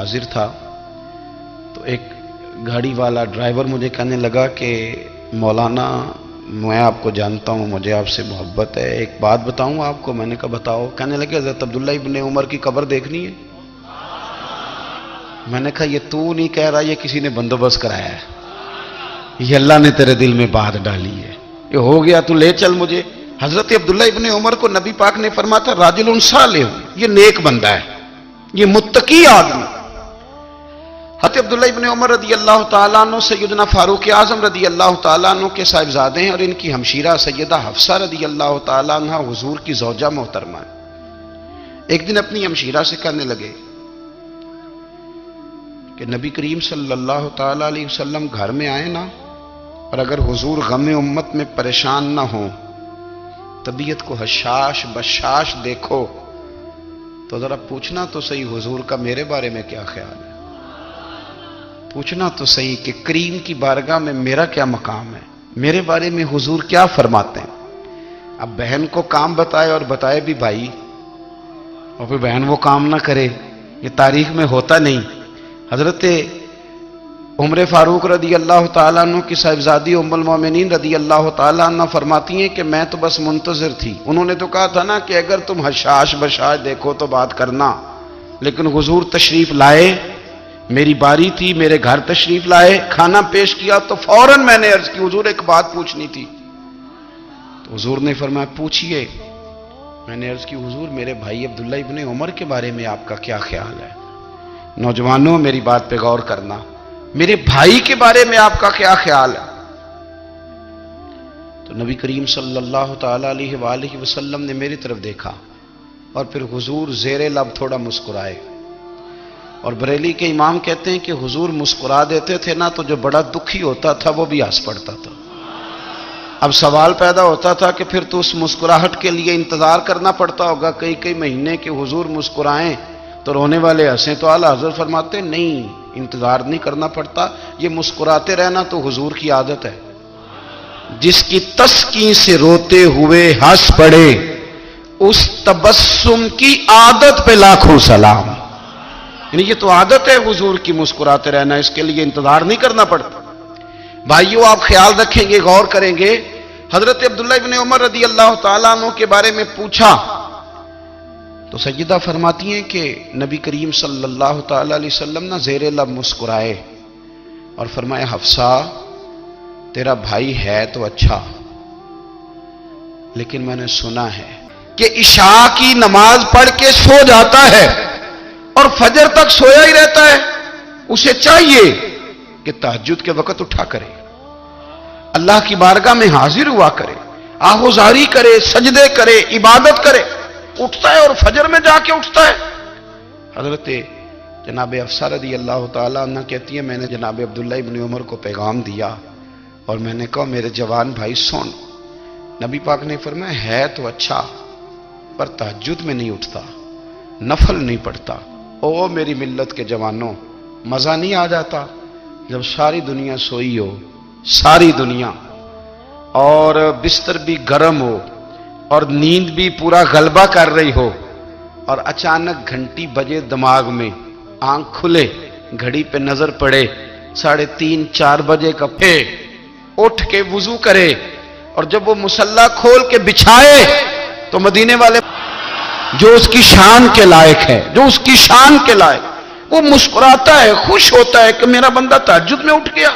حاضر تھا تو ایک گاڑی والا ڈرائیور مجھے کہنے لگا کہ مولانا میں آپ کو جانتا ہوں، مجھے آپ سے محبت ہے، ایک بات بتاؤں آپ کو؟ میں نے کہا بتاؤ۔ کہنے لگے حضرت عبداللہ ابن عمر کی قبر دیکھنی ہے۔ میں نے کہا یہ تو نہیں کہہ رہا، یہ کسی نے بندوبست کرایا ہے، یہ اللہ نے تیرے دل میں بات ڈالی ہے، یہ ہو گیا تو لے چل مجھے۔ حضرت عبداللہ ابن عمر کو نبی پاک نے فرمایا تھا راجل صالح، یہ نیک بندہ ہے، یہ متقی آدمی۔ حضرت عبداللہ ابن عمر رضی اللہ تعالیٰ عنہ سیدنا فاروق اعظم رضی اللہ تعالیٰ عنہ کے صاحبزادے ہیں، اور ان کی ہمشیرہ سیدہ حفصہ رضی اللہ تعالیٰ عنہ حضور کی زوجہ محترمہ ہے۔ ایک دن اپنی ہمشیرہ سے کہنے لگے کہ نبی کریم صلی اللہ تعالیٰ علیہ وسلم گھر میں آئے نا، اور اگر حضور غم امت میں پریشان نہ ہوں، طبیعت کو حشاش بشاش دیکھو تو ذرا پوچھنا تو صحیح حضور کا میرے بارے میں کیا خیال ہے، پوچھنا تو صحیح کہ کریم کی بارگاہ میں میرا کیا مقام ہے، میرے بارے میں حضور کیا فرماتے ہیں۔ اب بہن کو کام بتائے، اور بتائے بھی بھائی، اور پھر بہن وہ کام نہ کرے، یہ تاریخ میں ہوتا نہیں۔ حضرت عمر فاروق رضی اللہ تعالیٰ عنہ کی صاحبزادی ام المومنین رضی اللہ تعالیٰ عنہ فرماتی ہیں کہ میں تو بس منتظر تھی، انہوں نے تو کہا تھا نا کہ اگر تم حشاش بشاش دیکھو تو بات کرنا، لیکن حضور تشریف لائے، میری باری تھی، میرے گھر تشریف لائے، کھانا پیش کیا تو فوراً میں نے عرض کی حضور ایک بات پوچھنی تھی، تو حضور نے فرمایا پوچھئے۔ میں نے عرض کی حضور میرے بھائی عبداللہ ابن عمر کے بارے میں آپ کا کیا خیال ہے؟ نوجوانوں میری بات پہ غور کرنا، میرے بھائی کے بارے میں آپ کا کیا خیال ہے؟ تو نبی کریم صلی اللہ تعالیٰ علیہ وآلہ وسلم نے میری طرف دیکھا، اور پھر حضور زیر لب تھوڑا مسکرائے، اور بریلی کے امام کہتے ہیں کہ حضور مسکرا دیتے تھے نا تو جو بڑا دکھی ہوتا تھا وہ بھی ہنس پڑتا تھا۔ اب سوال پیدا ہوتا تھا کہ پھر تو اس مسکراہٹ کے لیے انتظار کرنا پڑتا ہوگا کئی کئی مہینے کہ حضور مسکرائیں تو رونے والے ہنسیں، تو اعلیٰ حضرت فرماتے نہیں، انتظار نہیں کرنا پڑتا، یہ مسکراتے رہنا تو حضور کی عادت ہے۔ جس کی تسکین سے روتے ہوئے ہنس پڑے، اس تبسم کی عادت پہ لاکھوں سلام۔ یعنی یہ تو عادت ہے حضور کی مسکراتے رہنا، اس کے لیے انتظار نہیں کرنا پڑتا۔ بھائیو آپ خیال رکھیں گے، غور کریں گے، حضرت عبداللہ ابن عمر رضی اللہ تعالیٰ عنہ کے بارے میں پوچھا تو سیدہ فرماتی ہیں کہ نبی کریم صلی اللہ تعالیٰ علیہ وسلم نہ زیر لب مسکرائے اور فرمایا حفصہ تیرا بھائی ہے تو اچھا، لیکن میں نے سنا ہے کہ عشاء کی نماز پڑھ کے سو جاتا ہے اور فجر تک سویا ہی رہتا ہے، اسے چاہیے کہ تہجد کے وقت اٹھا کرے، اللہ کی بارگاہ میں حاضر ہوا کرے، آہوزاری کرے، سجدے کرے، عبادت کرے، اٹھتا ہے اور فجر میں جا کے اٹھتا ہے۔ حضرت جناب حفصہ رضی اللہ تعالیٰ عنہ کہتی ہیں میں نے جناب عبداللہ ابن عمر کو پیغام دیا اور میں نے کہا میرے جوان بھائی سن، نبی پاک نے فرمایا ہے تو اچھا پر تہجد میں نہیں اٹھتا، نفل نہیں پڑھتا۔ او میری ملت کے جوانوں، مزہ نہیں آ جاتا جب ساری دنیا سوئی ہو، ساری دنیا، اور بستر بھی گرم ہو اور نیند بھی پورا غلبہ کر رہی ہو، اور اچانک گھنٹی بجے دماغ میں، آنکھ کھلے، گھڑی پہ نظر پڑے 3:30 4 بجے کا، پھر اٹھ کے وضو کرے، اور جب وہ مصلی کھول کے بچھائے تو مدینے والے جو اس کی شان کے لائق ہے، جو اس کی شان کے لائق، وہ مسکراتا ہے، خوش ہوتا ہے کہ میرا بندہ تہجد میں اٹھ گیا،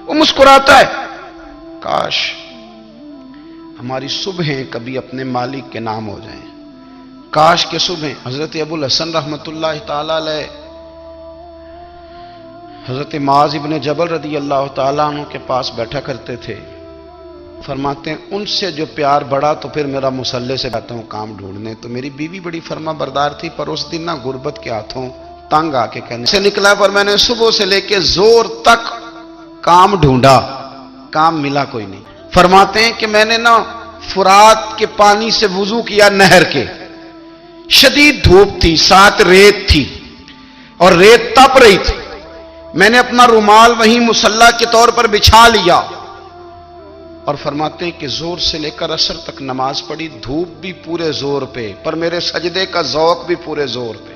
وہ مسکراتا ہے۔ کاش ہماری صبحیں کبھی اپنے مالک کے نام ہو جائیں، کاش کے صبحیں۔ حضرت ابو الحسن رحمۃ اللہ تعالی علیہ حضرت معاذ ابن جبل رضی اللہ تعالیٰ عنہ کے پاس بیٹھا کرتے تھے، فرماتے ہیں ان سے جو پیار بڑھا تو پھر میرا مصلی سے جاتا ہوں کام ڈھونڈنے، تو میری بیوی بڑی فرما بردار تھی، پر اس دن نہ غربت کے ہاتھوں تنگ آ کے کہنے سے نکلا، پر میں نے صبح سے لے کے زور تک کام ڈھونڈا، کام ملا کوئی نہیں۔ فرماتے ہیں کہ میں نے نا فرات کے پانی سے وضو کیا، نہر کے، شدید دھوپ تھی، ساتھ ریت تھی اور ریت تپ رہی تھی، میں نے اپنا رومال وہیں مصلی کے طور پر بچھا لیا، اور فرماتے ہیں کہ زور سے لے کر عصر تک نماز پڑھی، دھوپ بھی پورے زور پہ پر میرے سجدے کا ذوق بھی پورے زور پہ۔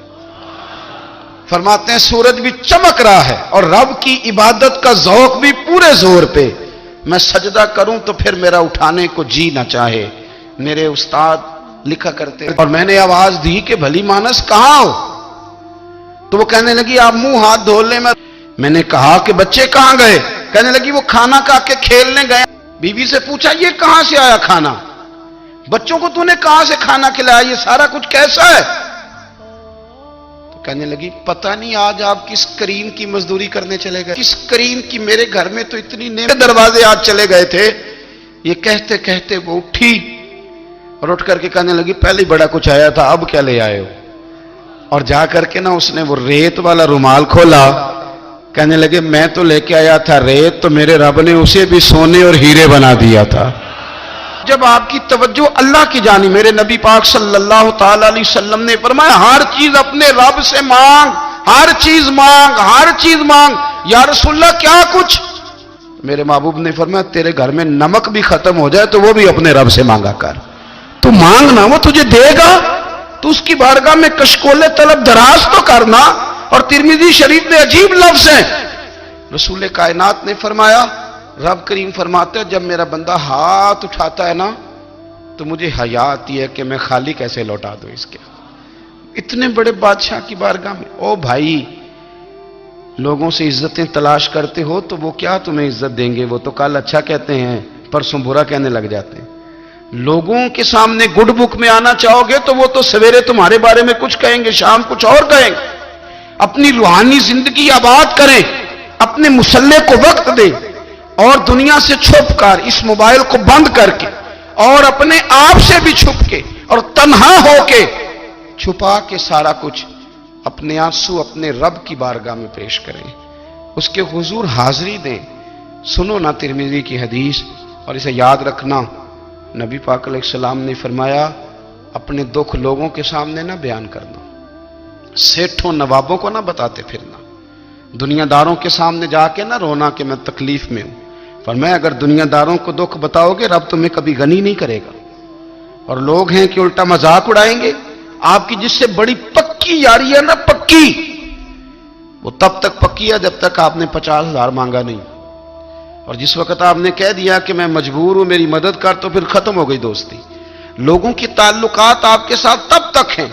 فرماتے ہیں سورج بھی چمک رہا ہے اور رب کی عبادت کا ذوق بھی پورے زور پہ، میں سجدہ کروں تو پھر میرا اٹھانے کو جی نہ چاہے۔ میرے استاد لکھا کرتے اور میں نے آواز دی کہ بھلی مانس کہاں ہو؟ تو وہ کہنے لگی آپ منہ ہاتھ دھو لیں۔ میں نے کہا کہ بچے کہاں گئے؟ کہنے لگی وہ کھانا کھا کے کھیلنے گئے۔ بیوی سے پوچھا یہ کہاں سے آیا کھانا؟ بچوں کو تو نے کہاں سے کھانا کھلایا؟ یہ سارا کچھ کیسا ہے؟ تو کہنے لگی پتہ نہیں آج آپ کس کریم کی مزدوری کرنے چلے گئے، کس کریم کی، میرے گھر میں تو اتنی نعمتیں، دروازے آج چلے گئے تھے۔ یہ کہتے کہتے وہ اٹھی اور اٹھ کر کے کہنے لگی پہلے ہی بڑا کچھ آیا تھا، اب کیا لے آئے ہو؟ اور جا کر کے نا اس نے وہ ریت والا رومال کھولا، کہنے لگے میں تو لے کے آیا تھا ریت، تو میرے رب نے اسے بھی سونے اور ہیرے بنا دیا تھا۔ جب آپ کی توجہ اللہ کی جانب، میرے نبی پاک صلی اللہ تعالی علیہ وسلم نے فرمایا ہر چیز اپنے رب سے مانگ، ہر چیز مانگ، ہر چیز مانگ۔ یا رسول اللہ کیا کچھ؟ میرے محبوب نے فرمایا تیرے گھر میں نمک بھی ختم ہو جائے تو وہ بھی اپنے رب سے مانگا کر، تو مانگنا وہ تجھے دے گا، تو اس کی بارگاہ میں کشکول طلب دراز تو کرنا۔ اور ترمذی شریف میں عجیب لفظ ہیں، رسول کائنات نے فرمایا، رب کریم فرماتے ہیں جب میرا بندہ ہاتھ اٹھاتا ہے نا تو مجھے حیا آتی ہے کہ میں خالی کیسے لوٹا دوں اس کے۔ اتنے بڑے بادشاہ کی بارگاہ میں، او بھائی لوگوں سے عزتیں تلاش کرتے ہو تو وہ کیا تمہیں عزت دیں گے؟ وہ تو کل اچھا کہتے ہیں پرسوں برا کہنے لگ جاتے ہیں۔ لوگوں کے سامنے گڈ بک میں آنا چاہو گے تو وہ تو سویرے تمہارے بارے میں کچھ کہیں گے، شام کچھ اور کہیں گے۔ اپنی روحانی زندگی آباد کریں، اپنے مسلح کو وقت دیں، اور دنیا سے چھپ کر اس موبائل کو بند کر کے اور اپنے آپ سے بھی چھپ کے اور تنہا ہو کے چھپا کے سارا کچھ اپنے آنسو اپنے رب کی بارگاہ میں پیش کریں، اس کے حضور حاضری دیں۔ سنو نا ترمذی کی حدیث، اور اسے یاد رکھنا، نبی پاک علیہ السلام نے فرمایا اپنے دکھ لوگوں کے سامنے نہ بیان کرنا، سیٹھوں نوابوں کو نہ بتاتے پھرنا، دنیا داروں کے سامنے جا کے نہ رونا کہ میں تکلیف میں ہوں۔ فرمایا اگر دنیا داروں کو دکھ بتاؤ گے رب تمہیں کبھی غنی نہیں کرے گا، اور لوگ ہیں کہ الٹا مذاق اڑائیں گے۔ آپ کی جس سے بڑی پکی یاری ہے نا، پکی، وہ تب تک پکی ہے جب تک آپ نے 50,000 مانگا نہیں، اور جس وقت آپ نے کہہ دیا کہ میں مجبور ہوں میری مدد کر تو پھر ختم ہو گئی دوستی۔ لوگوں کی تعلقات آپ کے ساتھ تب تک ہیں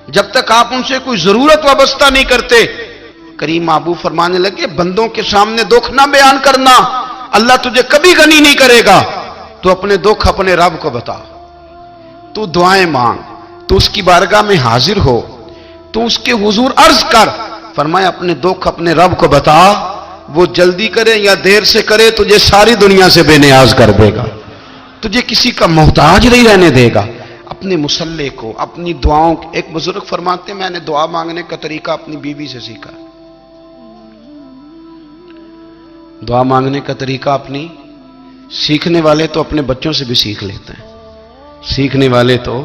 جب تک آپ ان سے کوئی ضرورت وابستہ نہیں کرتے۔ کریم محبوب فرمانے لگے بندوں کے سامنے دکھ نہ بیان کرنا، اللہ تجھے کبھی غنی نہیں کرے گا۔ تو اپنے دکھ اپنے رب کو بتا، تو دعائیں مانگ، تو اس کی بارگاہ میں حاضر ہو، تو اس کے حضور عرض کر۔ فرمایا اپنے دکھ اپنے رب کو بتا، وہ جلدی کرے یا دیر سے کرے تجھے ساری دنیا سے بے نیاز کر دے گا، تجھے کسی کا محتاج نہیں رہنے دے گا۔ اپنے مسلح کو، اپنی دعاؤں، ایک بزرگ فرماتے ہیں میں نے دعا مانگنے کا طریقہ اپنی بیوی سے سیکھا، دعا مانگنے کا طریقہ اپنی، سیکھنے والے تو اپنے بچوں سے بھی سیکھ لیتے ہیں، سیکھنے والے تو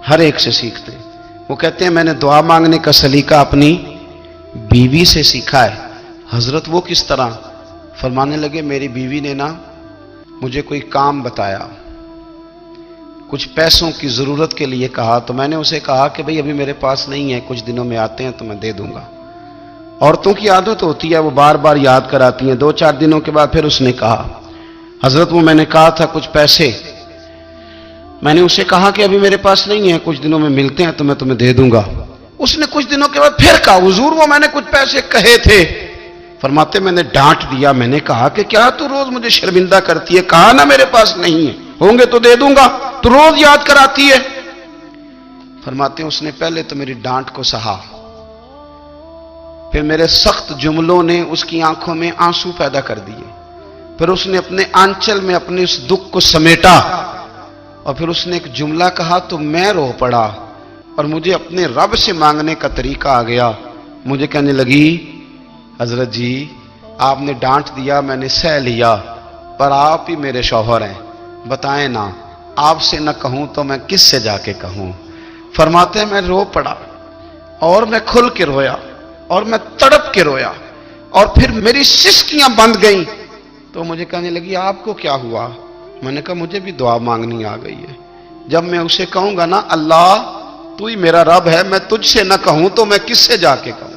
ہر ایک سے سیکھتے ہیں۔ وہ کہتے ہیں میں نے دعا مانگنے کا سلیقہ اپنی بیوی سے سیکھا ہے۔ حضرت وہ کس طرح؟ فرمانے لگے میری بیوی نے نا مجھے کوئی کام بتایا، کچھ پیسوں کی ضرورت کے لیے کہا، تو میں نے اسے کہا کہ بھئی ابھی میرے پاس نہیں ہے، کچھ دنوں میں آتے ہیں تو میں دے دوں گا۔ عورتوں کی عادت ہوتی ہے وہ بار بار یاد کراتی ہیں، 2-4 دنوں کے بعد پھر اس نے کہا حضرت وہ میں نے کہا تھا کچھ پیسے، میں نے اسے کہا کہ ابھی میرے پاس نہیں ہے، کچھ دنوں میں ملتے ہیں تو میں تمہیں دے دوں گا۔ اس نے کچھ دنوں کے بعد پھر کہا حضور وہ میں نے کچھ پیسے کہے تھے۔ فرماتے میں نے ڈانٹ دیا، میں نے کہا کہ کیا تو روز مجھے شرمندہ کرتی ہے، کہا نا میرے پاس نہیں ہے، ہوں گے تو دے دوں گا، تو روز یاد کراتی ہے۔ فرماتے ہیں اس نے پہلے تو میری ڈانٹ کو سہا، پھر میرے سخت جملوں نے اس کی آنکھوں میں آنسو پیدا کر دیے، پھر اس نے اپنے آنچل میں اپنے اس دکھ کو سمیٹا، اور پھر اس نے ایک جملہ کہا تو میں رو پڑا، اور مجھے اپنے رب سے مانگنے کا طریقہ آ گیا۔ مجھے کہنے لگی حضرت جی آپ نے ڈانٹ دیا میں نے سہ لیا، پر آپ ہی میرے شوہر ہیں، بتائیں نا آپ سے نہ کہوں تو میں کس سے جا کے کہوں۔ فرماتے ہیں میں رو پڑا، اور میں کھل کے رویا، اور میں تڑپ کے رویا، اور پھر میری سسکیاں بند گئیں۔ تو مجھے کہنے لگی آپ کو کیا ہوا؟ میں نے کہا مجھے بھی دعا مانگنی آ گئی ہے، جب میں اسے کہوں گا نا اللہ تو ہی میرا رب ہے، میں تجھ سے نہ کہوں تو میں کس سے جا کے کہوں۔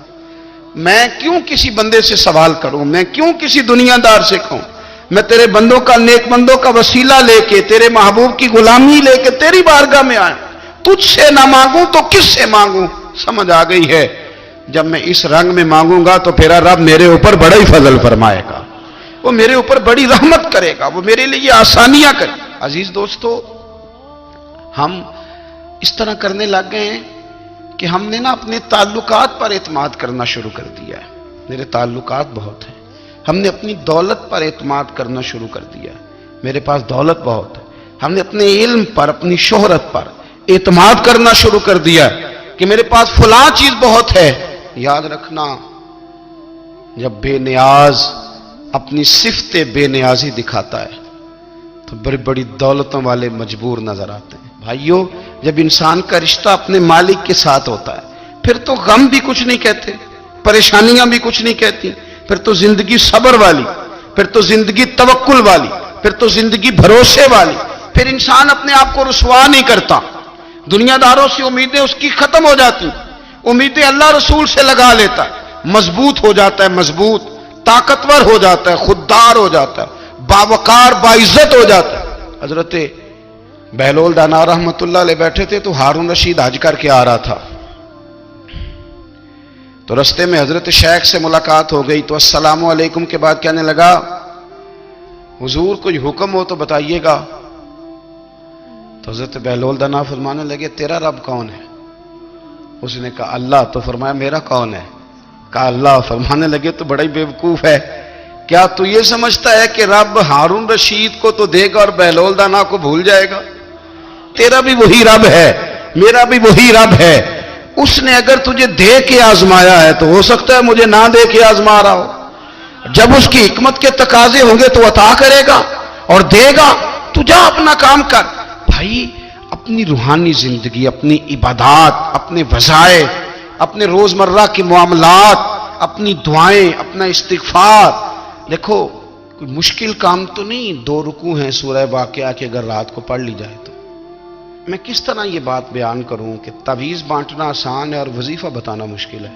میں کیوں کسی بندے سے سوال کروں، میں کیوں کسی دنیا دار سے کہوں؟ میں تیرے بندوں کا، نیک بندوں کا وسیلہ لے کے، تیرے محبوب کی غلامی لے کے تیری بارگاہ میں آیا، تجھ سے نہ مانگوں تو کس سے مانگوں؟ سمجھ آ گئی ہے، جب میں اس رنگ میں مانگوں گا تو پھر رب میرے اوپر بڑا ہی فضل فرمائے گا، وہ میرے اوپر بڑی رحمت کرے گا، وہ میرے لیے آسانیاں کرے گا۔ عزیز دوستو، ہم اس طرح کرنے لگ گئے ہیں کہ ہم نے نا اپنے تعلقات پر اعتماد کرنا شروع کر دیا ہے۔ میرے تعلقات بہت ہیں، ہم نے اپنی دولت پر اعتماد کرنا شروع کر دیا ہے، میرے پاس دولت بہت ہے، ہم نے اپنے علم پر، اپنی شہرت پر اعتماد کرنا شروع کر دیا ہے کہ میرے پاس فلاں چیز بہت ہے۔ یاد رکھنا، جب بے نیاز اپنی صفت بے نیازی دکھاتا ہے تو بڑی بڑی دولتوں والے مجبور نظر آتے ہیں۔ بھائیو، جب انسان کا رشتہ اپنے مالک کے ساتھ ہوتا ہے پھر تو غم بھی کچھ نہیں کہتے، پریشانیاں بھی کچھ نہیں کہتی، پھر تو زندگی صبر والی، پھر تو زندگی توکل والی، پھر تو زندگی بھروسے والی، پھر انسان اپنے آپ کو رسوا نہیں کرتا، دنیا داروں سے امیدیں اس کی ختم ہو جاتی، امیدیں اللہ رسول سے لگا لیتا ہے، مضبوط ہو جاتا ہے، مضبوط، طاقتور ہو جاتا ہے، خوددار ہو جاتا ہے، باوقار باعزت ہو جاتا ہے۔ حضرت بہلول دانا رحمت اللہ علیہ بیٹھے تھے تو ہارون رشید حج کر کے آ رہا تھا، تو رستے میں حضرت شیخ سے ملاقات ہو گئی تو السلام علیکم کے بعد کہنے لگا، حضور کوئی حکم ہو تو بتائیے گا۔ تو حضرت بہلول دانا فرمانے لگے، تیرا رب کون ہے؟ اس نے کہا اللہ۔ تو فرمایا میرا کون ہے؟ کہا اللہ۔ فرمانے لگے تو بڑا ہی بیوقوف ہے، کیا تو یہ سمجھتا ہے کہ رب ہارون رشید کو تو دے گا اور بہلول دانا کو بھول جائے گا؟ تیرا بھی وہی رب ہے، میرا بھی وہی رب ہے، اس نے اگر تجھے دے کے آزمایا ہے تو ہو سکتا ہے مجھے نہ دے کے آزما رہا ہو، جب اس کی حکمت کے تقاضے ہوں گے تو عطا کرے گا اور دے گا، تو جا اپنا کام کر۔ بھائی، اپنی روحانی زندگی، اپنی عبادات، اپنے وظائف، اپنے روزمرہ کے معاملات، اپنی دعائیں، اپنا استغفار، دیکھو کوئی مشکل کام تو نہیں، 2 رکوع ہیں سورہ واقعہ کے، اگر رات کو پڑھ لی جائے تو۔ میں کس طرح یہ بات بیان کروں کہ تعویذ بانٹنا آسان ہے اور وظیفہ بتانا مشکل ہے؟